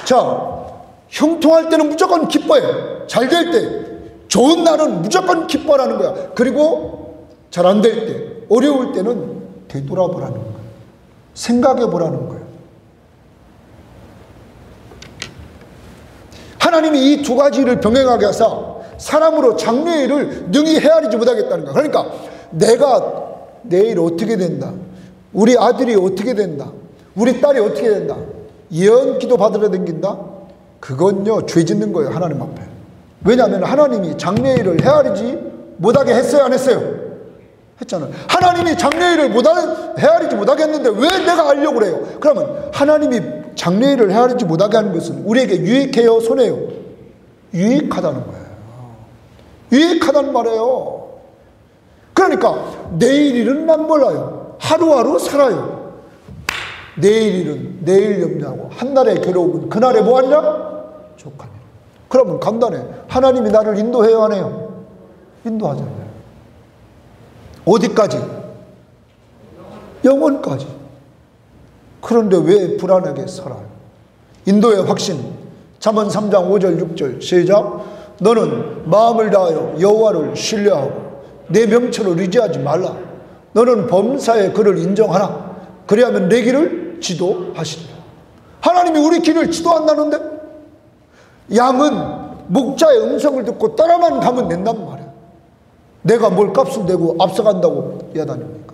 자, 형통할 때는 무조건 기뻐해. 잘 될 때, 좋은 날은 무조건 기뻐하라는 거야. 그리고 잘 안 될 때, 어려울 때는 되돌아보라는 거예요. 생각해 보라는 거예요. 하나님이 이 두 가지를 병행하게 하사 사람으로 장래일을 능히 헤아리지 못하겠다는 거야. 그러니까 내가 내일 어떻게 된다, 우리 아들이 어떻게 된다, 우리 딸이 어떻게 된다, 예언기도 받으러 댕긴다, 그건요 죄 짓는 거예요. 하나님 앞에. 왜냐하면 하나님이 장래일을 헤아리지 못하게 했어요, 안 했어요? 했잖아요. 하나님이 장래일을 헤아리지 못하게 했는데 왜 내가 알려고 그래요? 그러면 하나님이 장래일을 헤아리지 못하게 하는 것은 우리에게 유익해요, 손해요? 유익하다는 거예요. 유익하단 말이에요. 그러니까 내일 일은만 몰라요. 하루하루 살아요. 내일 일은 내일 염려하고 한날의 괴로움은 그날에 뭐하니라? 족하니라. 그러면 간단해. 하나님이 나를 인도해야 하네요. 인도하잖아요. 어디까지? 영원까지. 그런데 왜 불안하게 살아요? 인도의 확신. 잠언 3장 5절 6절 시작. 너는 마음을 다하여 여호와를 신뢰하고 내 명철을 의지하지 말라. 너는 범사에 그를 인정하라. 그리하면 내 길을 지도하시리라. 하나님이 우리 길을 지도한다는데 양은 목자의 음성을 듣고 따라만 가면 된단 말이야. 내가 뭘 값을 내고 앞서간다고 야단입니까?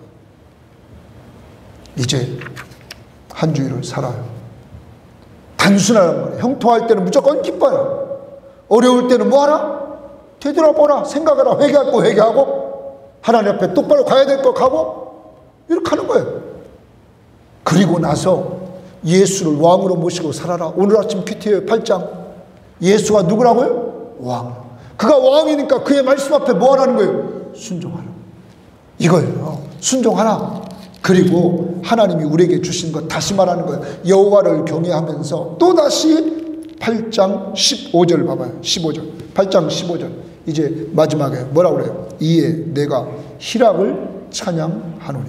이제 한 주일을 살아요. 단순하단 말이야. 형통할 때는 무조건 기뻐요. 어려울 때는 뭐하라? 되돌아보라. 생각하라. 회개할 거 회개하고 하나님 앞에 똑바로 가야 될 거 가고 이렇게 하는 거예요. 그리고 나서 예수를 왕으로 모시고 살아라. 오늘 아침 큐티의 8장 예수가 누구라고요? 왕. 그가 왕이니까 그의 말씀 앞에 뭐 하라는 거예요? 순종하라. 이거예요. 순종하라. 그리고 하나님이 우리에게 주신 것 다시 말하는 거예요. 여호와를 경외하면서 또다시 8장 15절 봐봐요. 15절. 8장 15절. 이제 마지막에 뭐라고 그래요? 이에 내가 희락을 찬양하노니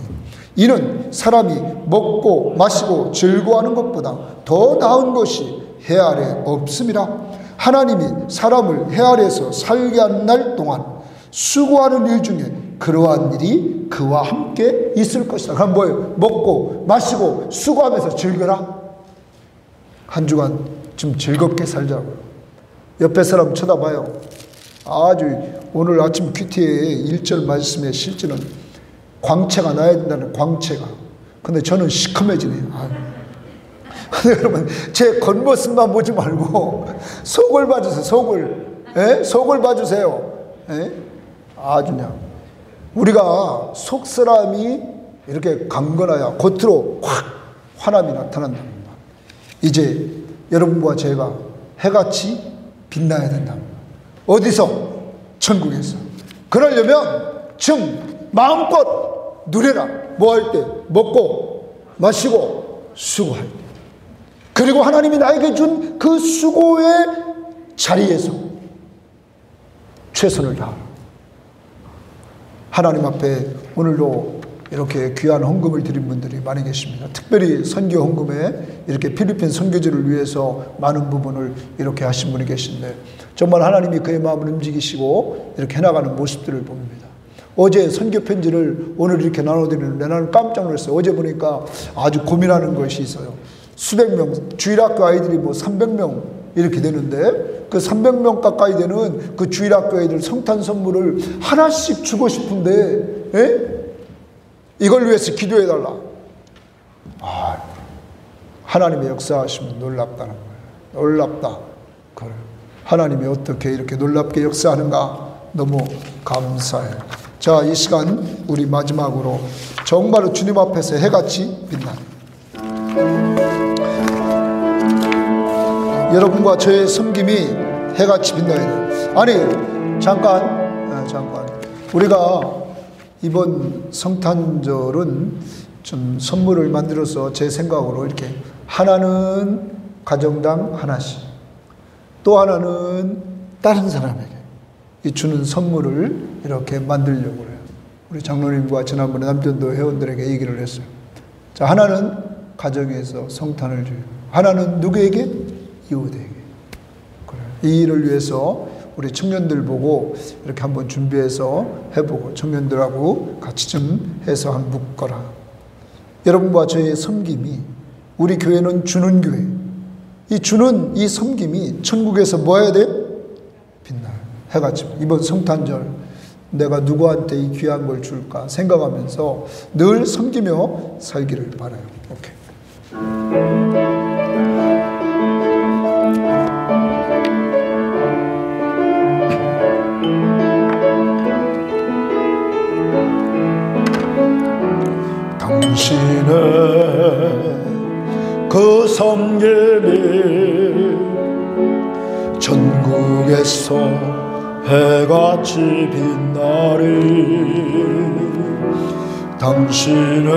이는 사람이 먹고 마시고 즐거워하는 것보다 더 나은 것이 해 아래 없음이라. 하나님이 사람을 해 아래에서 살게 한 날 동안 수고하는 일 중에 그러한 일이 그와 함께 있을 것이다. 그럼 뭐예요? 먹고 마시고 수고하면서 즐겨라. 한 주간 좀 즐겁게 살자고요. 옆에 사람 쳐다봐요. 아주 오늘 아침 큐티의 1절 말씀의 실제는 광채가 나야 된다는 광채가. 근데 저는 시커매지네요. 여러분 제 겉모습만 보지 말고 속을 봐주세요. 속을. 에? 속을 봐주세요. 에? 아주 그냥 우리가 속사람이 이렇게 강건해야 겉으로 확 환함이 나타난답니다. 이제 여러분과 제가 해같이 빛나야 된답니다. 어디서? 천국에서. 그러려면 지금 마음껏 누려라. 뭐 할 때? 먹고 마시고 수고할 때. 그리고 하나님이 나에게 준 그 수고의 자리에서 최선을 다하라. 하나님 앞에 오늘도 이렇게 귀한 헌금을 드린 분들이 많이 계십니다. 특별히 선교 헌금에 이렇게 필리핀 선교지를 위해서 많은 부분을 이렇게 하신 분이 계신데 정말 하나님이 그의 마음을 움직이시고 이렇게 해나가는 모습들을 봅니다. 어제 선교 편지를 오늘 이렇게 나눠드리는데 나는 깜짝 놀랐어요. 어제 보니까 아주 고민하는 것이 있어요. 수백 명, 주일학교 아이들이 뭐 300명 이렇게 되는데 그 300명 가까이 되는 그 주일학교 아이들 성탄 선물을 하나씩 주고 싶은데 이걸 위해서 기도해달라. 하나님의 역사하시면 놀랍다는 거예요. 놀랍다. 그래. 하나님이 어떻게 이렇게 놀랍게 역사하는가 너무 감사해요. 자, 이 시간 우리 마지막으로 정말로 주님 앞에서 해같이 빛나는 여러분과 저의 섬김이 해같이 빛나야 돼요. 아니 잠깐 우리가 이번 성탄절은 좀 선물을 만들어서 제 생각으로 이렇게 하나는 가정당 하나씩 또 하나는 다른 사람에게 주는 선물을 이렇게 만들려고 그래요. 우리 장로님과 지난번에 남편도 회원들에게 얘기를 했어요. 자, 하나는 가정에서 성탄을 줘요. 하나는 누구에게? 이웃에게. 그래요. 이 일을 위해서 우리 청년들 보고 이렇게 한번 준비해서 해보고 청년들하고 같이 좀 해서 한번 묶어라. 여러분과 저의 섬김이 우리 교회는 주는 교회. 이 주는 이 섬김이 천국에서 뭐 해야 돼? 빛나요. 해같이. 이번 성탄절 내가 누구한테 이 귀한 걸 줄까 생각하면서 늘 섬기며 살기를 바라요. 오케이. 당신의 그 섬김이 전국에서 해같이 빛나리. 당신의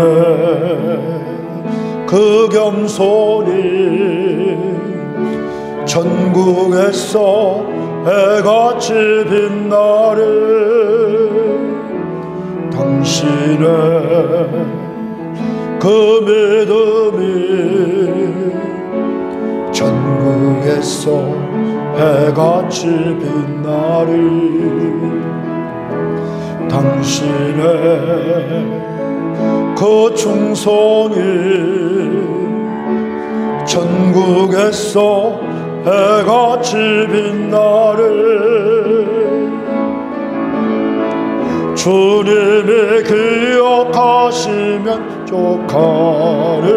그 겸손이 전국에서 해같이 빛나리 당신의 그 믿음이 전국에서 해같이 빛나리 당신의 그 충성이 전국에서 해같이 빛나리 주님이 기억하시면 족하리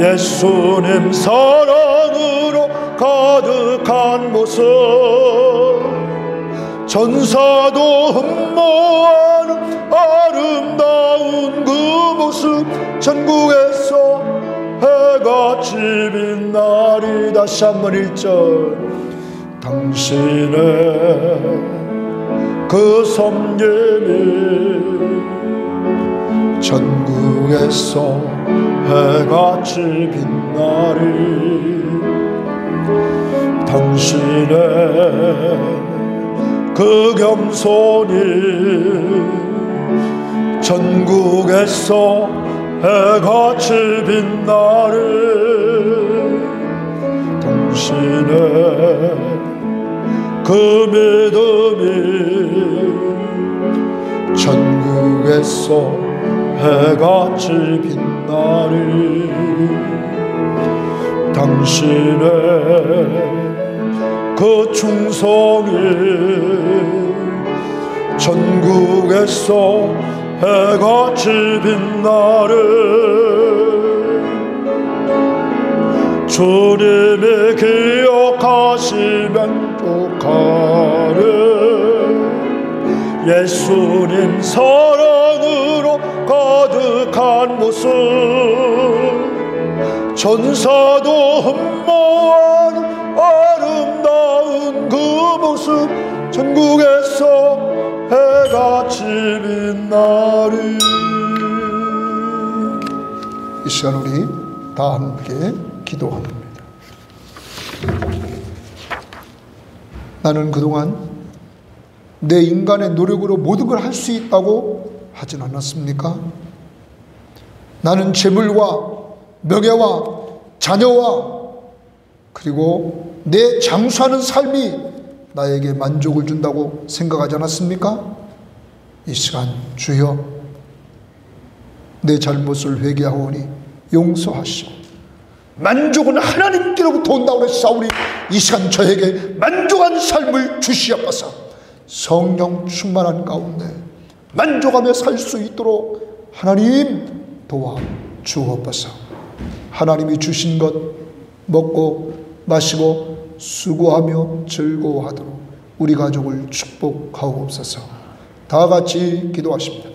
예수님 사랑으로 가득한 모습 전사도 흠모하는 아름다운 그 모습 전국에서 해같이 빛나리 다시 한번 1절 당신의 그 섬김이 전국에서 해같이 빛나리 당신의 그 겸손이 전국에서 해같이 빛나리 당신의 그 믿음이 전국에서 해같이 빛나리 당신의 그 충성이 전국에서 해같이 빛나리 주님이 기억하시면 족하리 예수님 사랑으로 가득한 모습 전사도 흠모하는 아름다운 그 모습 전국에서 해같이 빛나리 이 시간 우리 다 함께 기도합니다. 나는 그동안 내 인간의 노력으로 모든 걸 할 수 있다고 하진 않았습니까? 나는 재물과 명예와 자녀와 그리고 내 장수하는 삶이 나에게 만족을 준다고 생각하지 않았습니까? 이 시간 주여 내 잘못을 회개하오니 용서하시오. 만족은 하나님께로부터 온다고 했사오니 이 시간 저에게 만족한 삶을 주시옵소서. 성령 충만한 가운데 만족하며 살 수 있도록 하나님 도와 주옵소서. 하나님이 주신 것 먹고 마시고 수고하며 즐거워하도록 우리 가족을 축복하옵소서. 다 같이 기도하십니다.